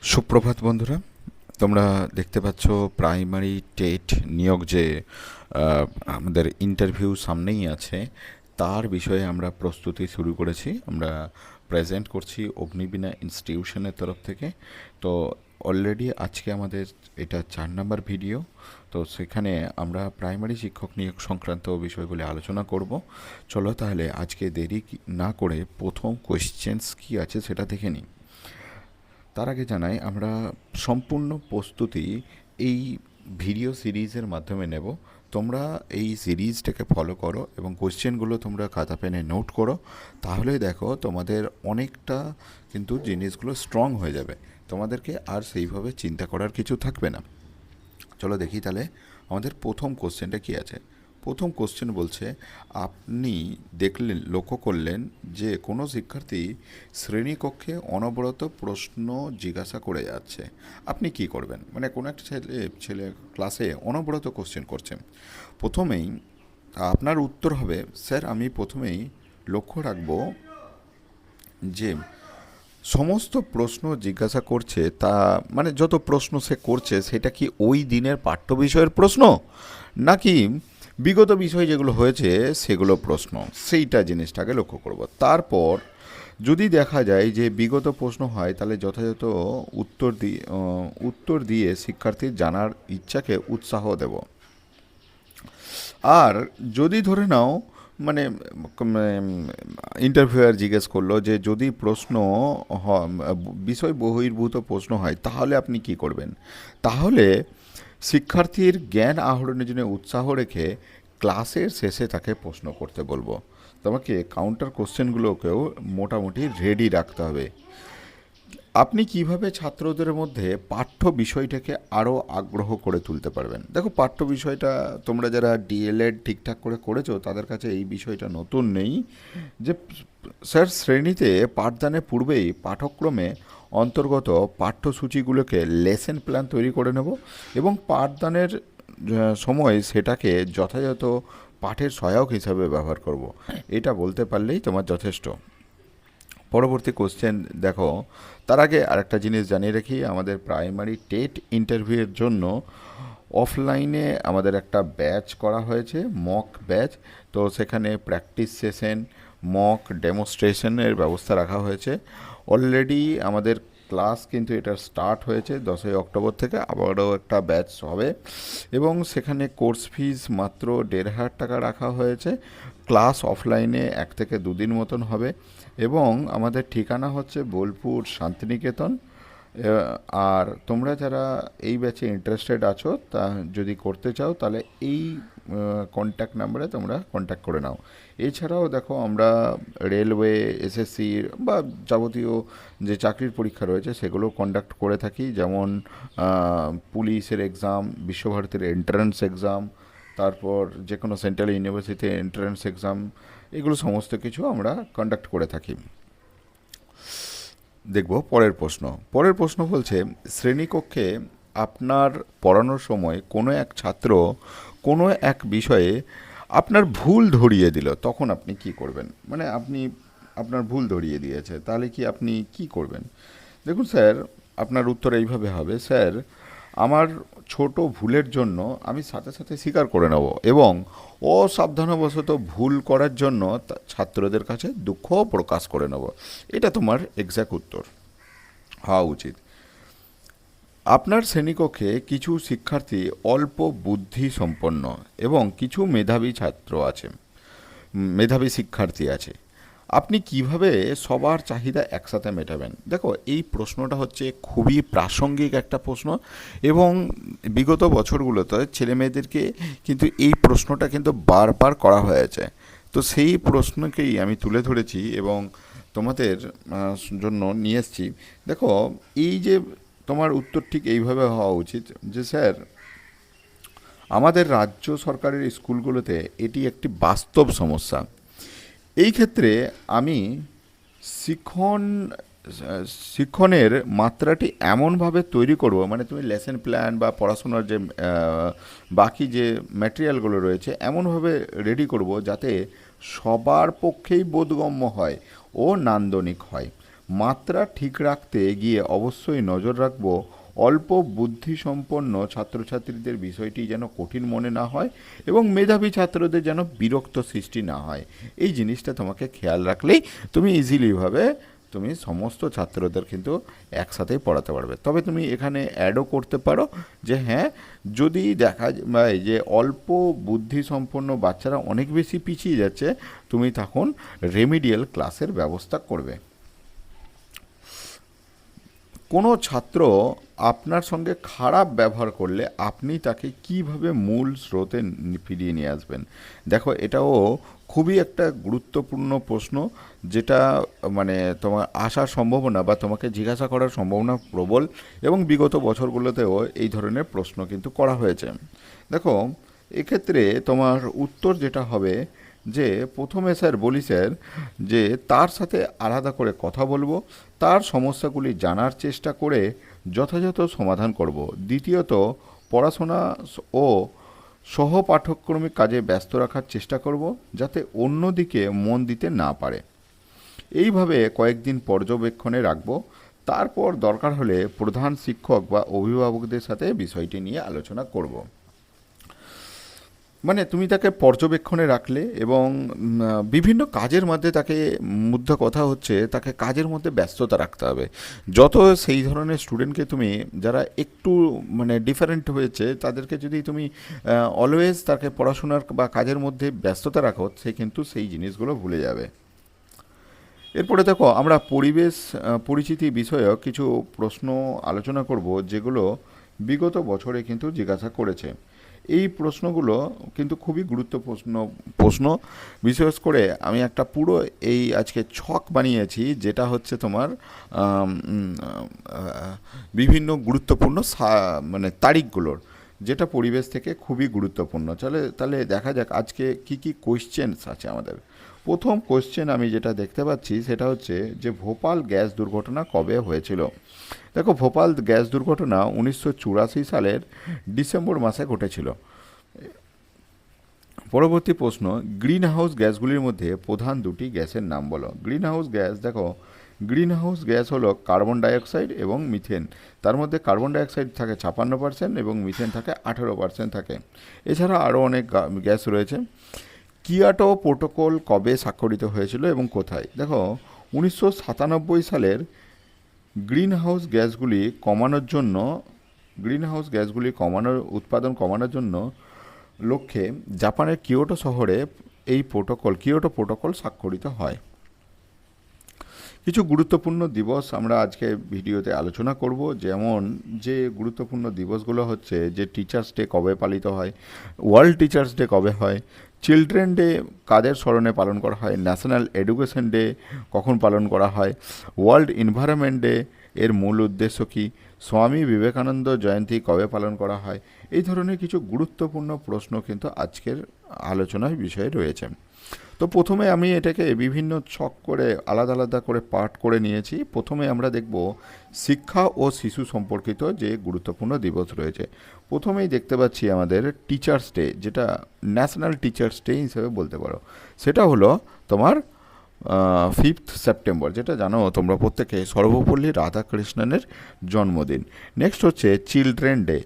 সুপ্রভাত বন্ধুরা, তোমরা দেখতে পাচ্ছ প্রাইমারি টেট নিয়োগ যে আহ, আমাদের ইন্টারভিউ সামনেই আছে, তার বিষয়ে আমরা প্রস্তুতি শুরু করেছি। আমরা প্রেজেন্ট করছি অগ্নিবীণা ইনস্টিটিউশনের তরফ থেকে। তো অলরেডি আজকে আমাদের এটা 4 নম্বর ভিডিও। তো সেখানে আমরা প্রাইমারি শিক্ষক নিয়োগ সংক্রান্ত বিষয়গুলি আলোচনা করব। চলো তাহলে আজকে দেরি না করে প্রথম কোয়েশ্চেন্স কী আছে সেটা দেখে নিই। তার আগে জানাই আমরা সম্পূর্ণ প্রস্তুতি এই ভিডিও সিরিজের মাধ্যমে নেব। তোমরা এই সিরিজটাকে ফলো করো এবং কোশ্চেনগুলো তোমরা খাতা পেনে নোট করো, তাহলে দেখো তোমাদের অনেকটা কিন্তু জিনিসগুলো স্ট্রং হয়ে যাবে। তোমাদেরকে আর সেইভাবে চিন্তা করার কিছু থাকবে না। চলো দেখি তাহলে আমাদের প্রথম কোশ্চেনটা কী আছে। প্রথম কোশ্চেন বলছে, আপনি দেখলেন, লক্ষ্য করলেন যে কোনো শিক্ষার্থী শ্রেণীকক্ষে অনবরত প্রশ্ন জিজ্ঞাসা করে যাচ্ছে, আপনি কি করবেন? মানে কোনো একটা ছেলে ক্লাসে অনবরত কোশ্চেন করছে। প্রথমেই আপনার উত্তর হবে, স্যার আমি প্রথমেই লক্ষ্য রাখবো যে সমস্ত প্রশ্ন জিজ্ঞাসা করছে, তা মানে যত প্রশ্ন সে করছে সেটা কি ওই দিনের পাঠ্য বিষয়ের প্রশ্ন, নাকি বিগত বিষয় যেগুলো হয়েছে সেগুলো প্রশ্ন, সেইটা জিনিসটাকে লক্ষ্য করব। তারপর যদি দেখা যায় যে বিগত প্রশ্ন হয়, তাহলে যথাযথ উত্তর দিয়ে শিক্ষার্থীর জানার ইচ্ছাকে উৎসাহ দেব। আর যদি ধরে নাও মানে ইন্টারভিউয়ার জিজ্ঞেস করলো যে যদি প্রশ্ন বিষয় বহির্ভূত প্রশ্ন হয় তাহলে আপনি কি করবেন, তাহলে শিক্ষার্থীর জ্ঞান আহরণের জন্য উৎসাহ রেখে ক্লাসের শেষে তাকে প্রশ্ন করতে বলবো। তোমাকে কাউন্টার কোশ্চেনগুলোকেও মোটামুটি রেডি রাখতে হবে। আপনি কিভাবে ছাত্রদের মধ্যে পাঠ্য বিষয়টাকে আরও আগ্রহ করে তুলতে পারবেন? দেখো, পাঠ্য বিষয়টা তোমরা যারা ডিএলএড ঠিকঠাক করে করেছো তাদের কাছে এই বিষয়টা নতুন নেই যে স্যার শ্রেণীতে পাঠদানের পূর্বেই পাঠ্যক্রমে অন্তর্গত পাঠ্যসূচিগুলোকে লেসন প্ল্যান তৈরি করে নেব এবং পাঠদানের সময় সেটাকে যথাযথ পাঠের সহায়ক হিসাবে ব্যবহার করব। এটা বলতে পারলেই তোমার যথেষ্ট। পরবর্তী কোশ্চেন দেখো, তার আগে আরেকটা জিনিস জানিয়ে রাখি, আমাদের প্রাইমারি টেট ইন্টারভিউয়ের জন্য অফলাইনে আমাদের একটা ব্যাচ করা হয়েছে, মক ব্যাচ। তো সেখানে প্র্যাকটিস সেশন, মক ডেমনস্ট্রেশনের ব্যবস্থা রাখা হয়েছে। অলরেডি আমাদের ক্লাস কিন্তু এটা স্টার্ট হয়েছে 10ই অক্টোবর থেকে, আবারও একটা ব্যাচ হবে এবং সেখানে কোর্স ফিস মাত্র 1,500 টাকা রাখা হয়েছে। ক্লাস অফলাইনে 1 থেকে 2 দিন মতন হবে এবং আমাদের ঠিকানা হচ্ছে বোলপুর শান্তিনিকেতন। আর তোমরা যারা এই ব্যাচে ইন্টারেস্টেড আছো, তা যদি করতে চাও তাহলে এই কন্ট্যাক্ট নাম্বারে তোমরা কন্ট্যাক্ট করে নাও। এছাড়াও দেখো, আমরা রেলওয়ে, এসএসসি বা যাবতীয় যে চাকরির পরীক্ষা রয়েছে সেগুলো কন্ডাক্ট করে থাকি, যেমন পুলিশের এক্সাম, বিশ্বভারতীর এন্ট্রান্স এক্সাম, তারপর যে কোনো সেন্ট্রাল ইউনিভার্সিটির এন্ট্রান্স এক্সাম, এগুলো সমস্ত কিছু আমরা কন্ডাক্ট করে থাকি। দেখব পরের প্রশ্ন। পরের প্রশ্ন বলছে, শ্রেণীকক্ষে আপনার পড়ানোর সময় কোনো এক ছাত্র কোনো এক বিষয়ে আপনার ভুল ধরিয়ে দিল, তখন আপনি কি করবেন? মানে আপনি আপনার ভুল ধরিয়ে দিয়েছে, তাহলে কি আপনি কি করবেন? দেখুন স্যার, আপনার উত্তর এইভাবে হবে, স্যার আমার ছোট ভুলের জন্য আমি সাথে সাথে স্বীকার করে নেব এবং অসাবধানবশত ভুল করার জন্য ছাত্রদের কাছে দুঃখ প্রকাশ করে নেব। এটা তোমার এক্স্যাক্ট উত্তর হওয়া উচিত। আপনার শ্রেণীকক্ষে কিছু শিক্ষার্থী অল্প বুদ্ধি সম্পন্ন এবং কিছু মেধাবী শিক্ষার্থী আছে, আপনি কিভাবে সবার চাহিদা একসাথে মেটাবেন? দেখো, এই প্রশ্নটা হচ্ছে খুবই প্রাসঙ্গিক একটা প্রশ্ন এবং বিগত বছরগুলোতে ছেলে মেয়েদেরকে কিন্তু এই প্রশ্নটা কিন্তু বারবার করা হয়েছে। তো সেই প্রশ্নকেই আমি তুলে ধরেছি এবং তোমাদের জন্য নিয়ে এসেছি। দেখো, এই যে তোমার উত্তর ঠিক এইভাবে হওয়া উচিত যে স্যার আমাদের রাজ্য সরকারের স্কুলগুলোতে এটি একটি বাস্তব সমস্যা। এই ক্ষেত্রে আমি শিক্ষণ শিক্ষণের মাত্রাটি এমনভাবে তৈরি করব, মানে তুমি লেসন প্ল্যান বা পড়াশোনার যে বাকি যে ম্যাটেরিয়ালগুলো রয়েছে এমনভাবে রেডি করব যাতে সবার পক্ষেই বোধগম্য হয় ও নান্দনিক হয়। মাত্রা ঠিক রাখতে গিয়ে অবশ্যই নজর রাখবো অল্প বুদ্ধিসম্পন্ন ছাত্রছাত্রীদের বিষয়টি যেন কঠিন মনে না হয় এবং মেধাবী ছাত্রদের যেন বিরক্ত সৃষ্টি না হয়। এই জিনিসটা তোমাকে খেয়াল রাখলেই তুমি ইজিলিভাবে তুমি সমস্ত ছাত্রদের কিন্তু একসাথেই পড়াতে পারবে। তবে তুমি এখানে অ্যাডও করতে পারো যে হ্যাঁ, যদি দেখা যায় যে অল্প বুদ্ধিসম্পন্ন বাচ্চারা অনেক বেশি পিছিয়ে যাচ্ছে, তুমি তখন রেমিডিয়াল ক্লাসের ব্যবস্থা করবে। কোনো ছাত্র আপনার সঙ্গে খারাপ ব্যবহার করলে আপনি তাকে কিভাবে মূল স্রোতে ফিরিয়ে নিয়ে আসবেন? দেখো, এটাও খুবই একটা গুরুত্বপূর্ণ প্রশ্ন, যেটা মানে তোমার আসার সম্ভাবনা বা তোমাকে জিজ্ঞাসা করার সম্ভাবনা প্রবল, এবং বিগত বছরগুলোতেও এই ধরনের প্রশ্ন কিন্তু করা হয়েছে। দেখো, এক্ষেত্রে তোমার উত্তর যেটা হবে যে প্রথমে স্যার বলি স্যার যে তার সাথে আলাদা করে কথা বলবো, তার সমস্যাগুলি জানার চেষ্টা করে যথাযথ সমাধান করব। দ্বিতীয়ত, পড়াশোনা ও সহপাঠক্রমিক কাজে ব্যস্ত রাখার চেষ্টা করব যাতে অন্যদিকে মন দিতে না পারে। এইভাবে কয়েকদিন পর্যবেক্ষণে রাখবো, তারপর দরকার হলে প্রধান শিক্ষক বা অভিভাবকদের সাথে বিষয়টি নিয়ে আলোচনা করব। মানে তুমি তাকে পর্যবেক্ষণে রাখলে এবং বিভিন্ন কাজের মধ্যে তাকে, মুদ্রা কথা হচ্ছে তাকে কাজের মধ্যে ব্যস্ততা রাখতে হবে। যত সেই ধরনের স্টুডেন্টকে তুমি, যারা একটু মানে ডিফারেন্ট হয়েছে, তাদেরকে যদি তুমি অলওয়েজ তাকে পড়াশোনার বা কাজের মধ্যে ব্যস্ততা রাখো, সে কিন্তু সেই জিনিসগুলো ভুলে যাবে। এরপরে দেখো, আমরা পরিবেশ পরিচিতি বিষয়ক কিছু প্রশ্ন আলোচনা করব, যেগুলো বিগত বছরে কিন্তু জিজ্ঞাসা করেছে। এই প্রশ্নগুলো কিন্তু খুবই গুরুত্বপূর্ণ প্রশ্ন। বিশেষ করে আমি একটা পুরো এই আজকে ছক বানিয়েছি, যেটা হচ্ছে তোমার বিভিন্ন গুরুত্বপূর্ণ মানে তারিখগুলোর, যেটা পরিবেশ থেকে খুবই গুরুত্বপূর্ণ। তাহলে দেখা যাক আজকে কি কি কোয়েশ্চেন্স আছে আমাদের। প্রথম কোয়েশ্চেন আমি যেটা দেখতে পাচ্ছি সেটা হচ্ছে যে ভোপাল গ্যাস দুর্ঘটনা কবে হয়েছিল? দেখো, ভোপাল গ্যাস দুর্ঘটনা 1984 সালের ডিসেম্বর মাসে ঘটেছিল। পরবর্তী প্রশ্ন, গ্রিন হাউস গ্যাসগুলির মধ্যে প্রধান দুটি গ্যাসের নাম বলো। গ্রিন হাউস গ্যাস, দেখো গ্রিন হাউস গ্যাস হলো কার্বন ডাইঅক্সাইড এবং মিথেন। তার মধ্যে কার্বন ডাইঅক্সাইড থাকে 56% এবং মিথেন থাকে 18% থাকে। এছাড়া আরও অনেক গ্যাস রয়েছে। কিয়োটো প্রোটোকল কবে স্বাক্ষরিত হয়েছিল এবং কোথায়? দেখো, 1997 সালের গ্রিন হাউস গ্যাসগুলি কমানোর উৎপাদন কমানোর জন্য লক্ষ্যে জাপানের কিয়োটো শহরে কিয়োটো প্রোটোকল স্বাক্ষরিত হয়। কিছু গুরুত্বপূর্ণ দিবস আমরা আজকে ভিডিওতে আলোচনা করব, যেমন যে গুরুত্বপূর্ণ দিবসগুলো হচ্ছে যে টিচার্স ডে কবে পালিত হয়, ওয়ার্ল্ড টিচার্স ডে কবে হয়, চিলড্রেন ডে কাদের স্মরণে পালন করা হয়, ন্যাশনাল এডুকেশন ডে কখন পালন করা হয়, ওয়ার্ল্ড এনভায়রনমেন্ট ডে এর মূল উদ্দেশ্য কী, স্বামী বিবেকানন্দ জয়ন্তী কবে পালন করা হয়। এই ধরনের কিছু গুরুত্বপূর্ণ প্রশ্ন কিন্তু আজকের আলোচনার বিষয়ে রয়েছে। তো প্রথমে আমি এটাকে বিভিন্ন ছক করে আলাদা আলাদা করে পার্ট করে নিয়েছি। প্রথমে আমরা দেখব শিক্ষা ও শিশু সম্পর্কিত যে গুরুত্বপূর্ণ দিবস রয়েছে। প্রথমেই দেখতে পাচ্ছি আমাদের টিচার্স ডে, যেটা ন্যাশনাল টিচার্স ডে হিসেবে বলতে পারো। সেটা হলো তোমার 5 সেপ্টেম্বর, যেটা জানো তোমরা প্রত্যেকে, সর্বপল্লী রাধাকৃষ্ণনের জন্মদিন। নেক্সট হচ্ছে চিলড্রেন ডে,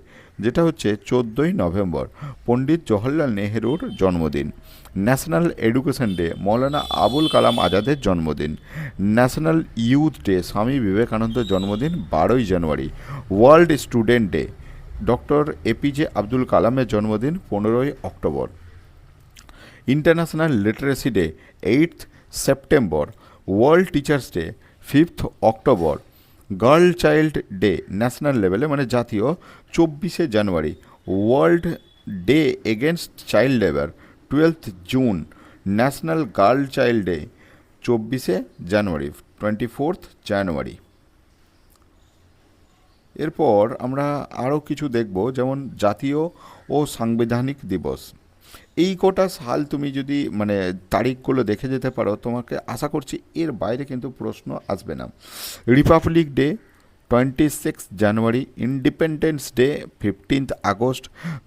যেটা হচ্ছে 14ই নভেম্বর, পণ্ডিত জওহরলাল নেহেরুর জন্মদিন। National education day, Maulana Abul Kalam আজাদের জন্মদিন। ন্যাশনাল ইউথ ডে, স্বামী বিবেকানন্দের জন্মদিন 12ই জানুয়ারি। World student day, doctor APJ Abdul কালামের জন্মদিন 15ই অক্টোবর। International literacy day 8th September. World teachers day 5th October. Girl child day national লেভেলে মানে জাতীয় 24শে জানুয়ারি। World day against child labour 12th June. National girl child day 24শে জানুয়ারি, 24th জানুয়ারি। এরপর আমরা আরও কিছু দেখব, যেমন জাতীয় ও সাংবিধানিক দিবস। এই কটা সাল তুমি যদি মানে তারিখগুলো দেখে যেতে পারো, তোমাকে আশা করছি এর বাইরে কিন্তু প্রশ্ন আসবে না। রিপাবলিক ডে 26 जनवरी independence day 15 August,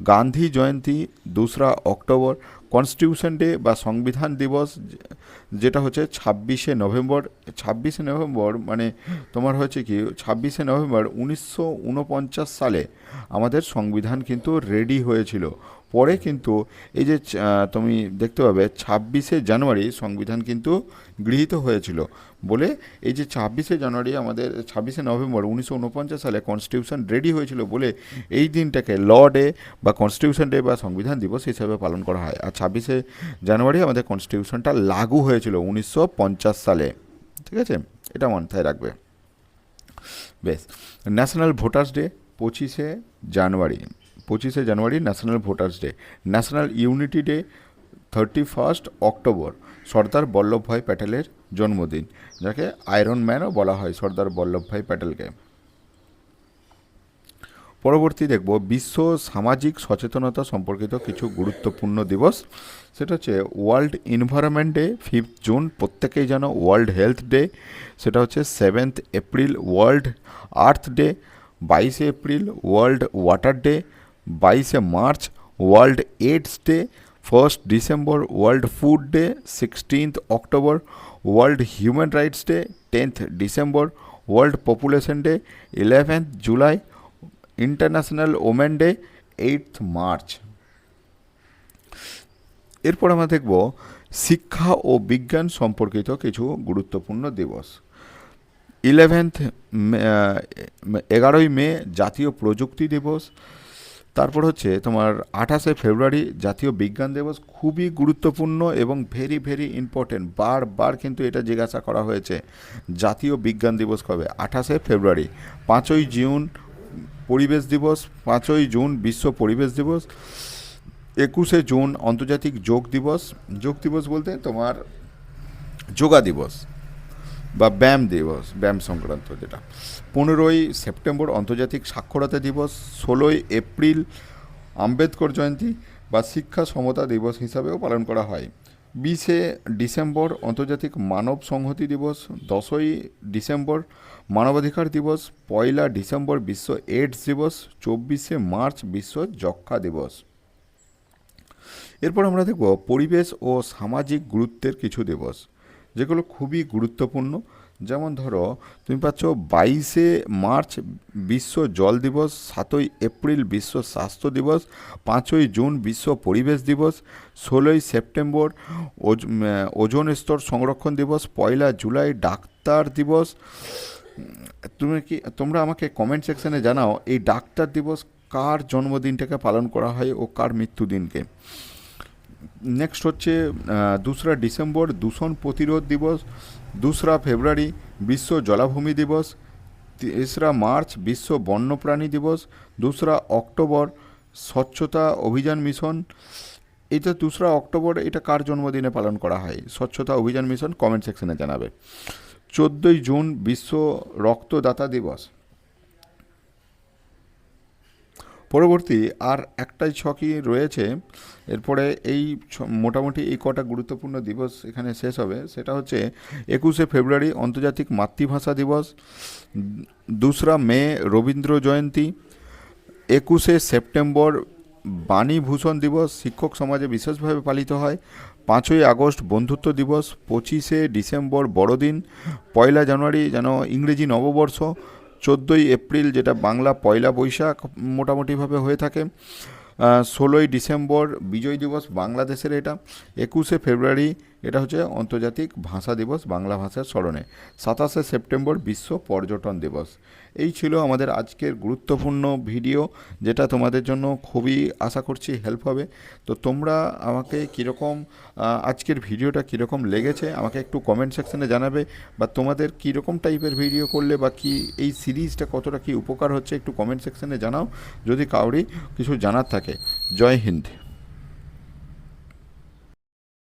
Gandhi Jayanti 2 October, constitution day বা সংবিধান দিবস যেটা হচ্ছে 26 নভেম্বর। 26 নভেম্বর মানে তোমার হচ্ছে কি 26 নভেম্বর 1949 সালে আমাদের সংবিধান কিন্তু রেডি হয়েছিল। পরে কিন্তু এই যে তুমি দেখতে পাবে 26 জানুয়ারি সংবিধান কিন্তু গৃহীত হয়েছিল বলে এই যে 26 জানুয়ারি আমাদের 26 নভেম্বর 1949 সালে কনস্টিটিউশন রেডি হয়েছিল বলে এই দিনটাকে ল ডে বা কনস্টিটিউশন ডে বা সংবিধান দিবস হিসাবে পালন করা হয়। আর 26 জানুয়ারি আমাদের কনস্টিটিউশনটা লাগু হয়েছিল 1950 সালে। ঠিক আছে, এটা মাথায় রাখবে। বেশ, ন্যাশনাল ভোটার্স ডে 25 জানুয়ারি। 25 জানুয়ারি national voters day. National unity day 31 অক্টোবর, সর্দার বল্লভভাই প্যাটেলের জন্মদিন, যাকে আয়রন ম্যানও বলা হয় সর্দার বল্লভভাই প্যাটেলকে। পরবর্তী দেখব বিশ্ব সামাজিক সচেতনতা সম্পর্কিত কিছু গুরুত্বপূর্ণ দিবস। সেটা হচ্ছে ওয়ার্ল্ড এনভায়রনমেন্ট ডে 5 জুন, প্রত্যেকেই জানো। ওয়ার্ল্ড হেলথ ডে সেটা হচ্ছে 7 April. World earth day 22 April. World water day 22 March. World AIDS day 1 December. World food day 16 October. World human rights day 10 December. World population day 11 July. International women day 8 March. এরপর আমরা দেখব শিক্ষা ও বিজ্ঞান সম্পর্কিত কিছু গুরুত্বপূর্ণ দিবস। 11ই মে জাতীয় প্রযুক্তি দিবস। তারপর হচ্ছে তোমার 28 ফেব্রুয়ারি জাতীয় বিজ্ঞান দিবস, খুবই গুরুত্বপূর্ণ এবং ভেরি ভেরি ইম্পর্টেন্ট। বারবার কিন্তু এটা জিজ্ঞাসা করা হয়েছে জাতীয় বিজ্ঞান দিবস কবে। 28 ফেব্রুয়ারি। 5ই জুন পরিবেশ দিবস। 5ই জুন বিশ্ব পরিবেশ দিবস। 21শে জুন আন্তর্জাতিক যোগ দিবস। যোগ দিবস বলতে তোমার যোগা দিবস বা ব্যায়াম দিবস, ব্যায়াম সংক্রান্ত যেটা। 15ই সেপ্টেম্বর আন্তর্জাতিক সাক্ষরতা দিবস। 16ই এপ্রিল আম্বেদকর জয়ন্তী বা শিক্ষা সমতা দিবস হিসাবেও পালন করা হয়। 20শে ডিসেম্বর আন্তর্জাতিক মানব সংহতি দিবস। 10ই ডিসেম্বর মানবাধিকার দিবস। 1লা ডিসেম্বর বিশ্ব এইডস দিবস। 24শে মার্চ বিশ্ব যক্ষ্মা দিবস। এরপর আমরা দেখব পরিবেশ ও সামাজিক গুরুত্বের কিছু দিবস যেগুলো খুবই গুরুত্বপূর্ণ। যেমন ধরো তুমি পাচ্ছ 22শে মার্চ বিশ্ব জল দিবস। 7ই এপ্রিল বিশ্ব স্বাস্থ্য দিবস। 5ই জুন বিশ্ব পরিবেশ দিবস। 16ই সেপ্টেম্বর ওজোন স্তর সংরক্ষণ দিবস। 1লা জুলাই ডাক্তার দিবস। তোমরা আমাকে কমেন্ট সেকশনে জানাও এই ডাক্তার দিবস কার জন্মদিনটাকে পালন করা হয় ও কার মৃত্যুদিনকে। নেক্সট হচ্ছে 2রা ডিসেম্বর দূষণ প্রতিরোধ দিবস। 2রা ফেব্রুয়ারি বিশ্ব জলাভূমি দিবস। 3রা মার্চ বিশ্ব বন্যপ্রাণী দিবস। 2রা অক্টোবর স্বচ্ছতা অভিযান মিশন। এটা 2রা অক্টোবর এটা কার জন্মদিনে পালন করা হয় স্বচ্ছতা অভিযান মিশন, কমেন্ট সেকশনে জানাবে। 14ই জুন বিশ্ব রক্তদাতা দিবস। পরবর্তী আর একটাই ছকই রয়েছে। এরপরে এই মোটামুটি এই কটা গুরুত্বপূর্ণ দিবস এখানে শেষ হবে। সেটা হচ্ছে 21শে ফেব্রুয়ারি আন্তর্জাতিক মাতৃভাষা দিবস। 2রা মে রবীন্দ্র জয়ন্তী। 21শে সেপ্টেম্বর বাণীভূষণ দিবস, শিক্ষক সমাজে বিশেষভাবে পালিত হয়। 5ই আগস্ট বন্ধুত্ব দিবস। 25শে ডিসেম্বর বড়দিন। 1লা জানুয়ারি যেন ইংরেজি নববর্ষ। 14ই এপ্রিল যেটা বাংলা পয়লা বৈশাখ মোটামুটিভাবে হয়ে থাকে। 16ই ডিসেম্বর বিজয় দিবস বাংলাদেশের এটা। 21শে ফেব্রুয়ারি এটা হচ্ছে আন্তর্জাতিক ভাষা দিবস বাংলা ভাষার স্মরণে। 27শে সেপ্টেম্বর বিশ্ব পর্যটন দিবস। এই ছিল আমাদের আজকের গুরুত্বপূর্ণ ভিডিও, যেটা তোমাদের জন্য খুবই আশা করছি হেল্প হবে। তো তোমরা আমাকে কীরকম আজকের ভিডিওটা কীরকম লেগেছে আমাকে একটু কমেন্ট সেকশনে জানাবে, বা তোমাদের কীরকম টাইপের ভিডিও করলে বা কি এই সিরিজটা কতটা কি উপকার হচ্ছে একটু কমেন্ট সেকশনে জানাও যদি কাউরি কিছু জানার থাকে। জয় হিন্দ।